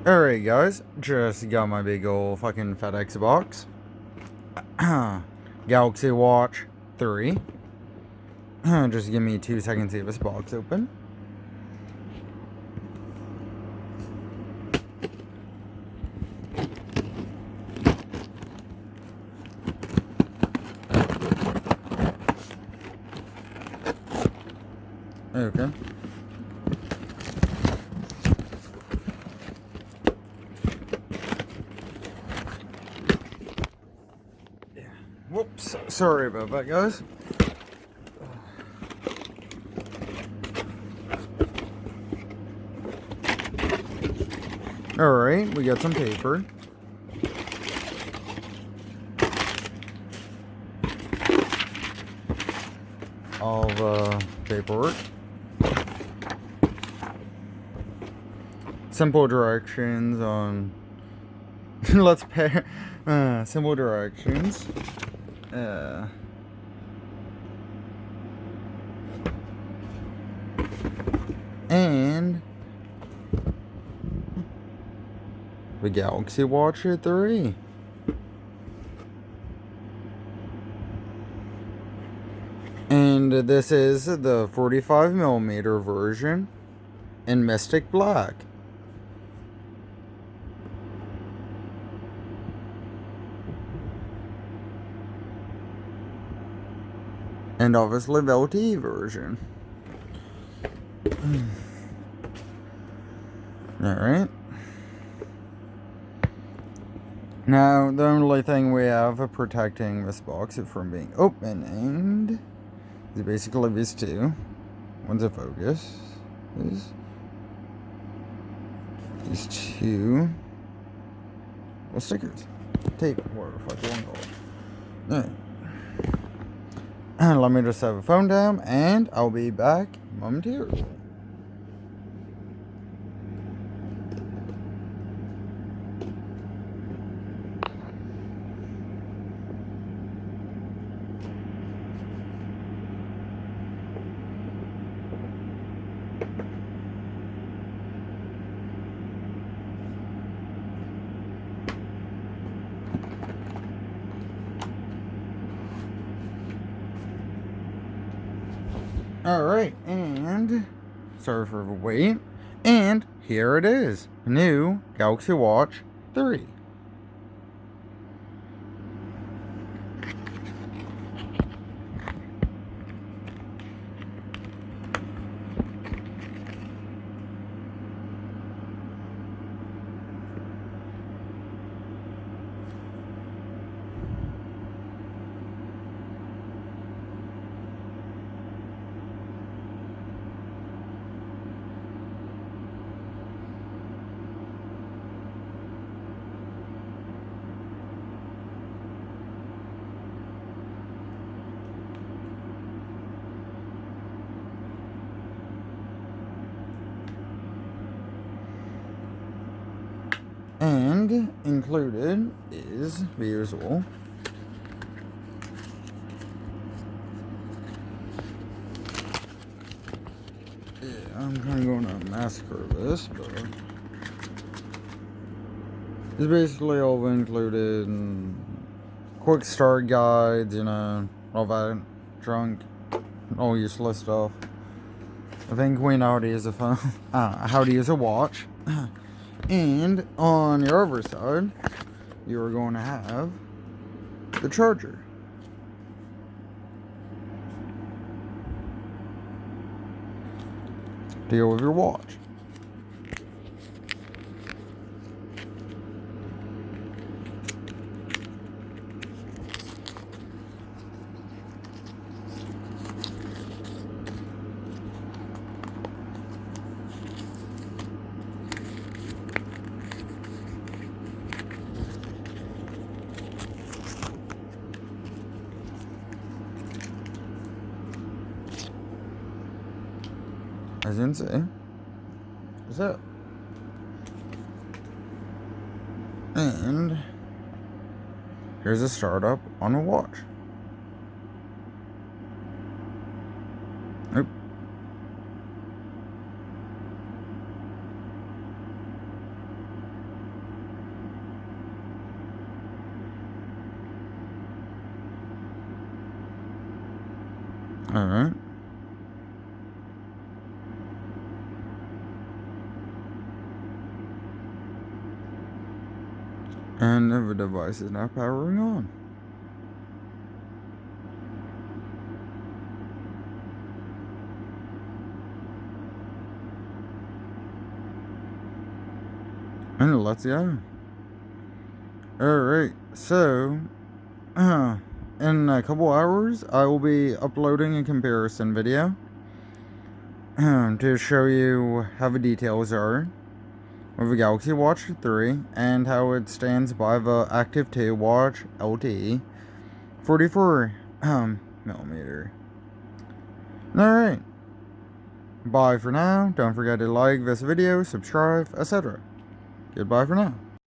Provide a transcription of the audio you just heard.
Alright, guys, just got my big ol' fucking FedEx box. Galaxy Watch 3. Just give me 2 seconds to get this box open. Okay. Whoops, sorry about that, guys. Alright, we got some paper. All the paperwork. Simple directions on... Let's pair... simple directions. And... the Galaxy Watch 3. And this is the 45mm version in Mystic Black. And obviously the LTE version. Alright. Now, the only thing we have protecting this box from being opened is basically these two. One's a focus. These two. Well, stickers. Tape. Whatever the fuck you want to call it. Alright. And let me just have a phone down, and I'll be back momentarily. Alright, and sorry for the wait. And here it is. New Galaxy Watch 3. And included is the usual I'm kind of going to massacre this, but it's basically all included and quick start guides, all that junk, all useless stuff. I think we know how to use a phone, how to use a watch. And on your other side, you're going to have the charger. To go with your watch. As you can see, that's it. And here's a startup on a watch. Nope. Alright. And the device is now powering on. And let's go. Alright, so in a couple hours I will be uploading a comparison video to show you how the details are of the Galaxy Watch 3 and how it stands by the Active 2 Watch LTE 44 millimeter. Alright, bye for now. Don't forget to like this video, subscribe, etc. Goodbye for now.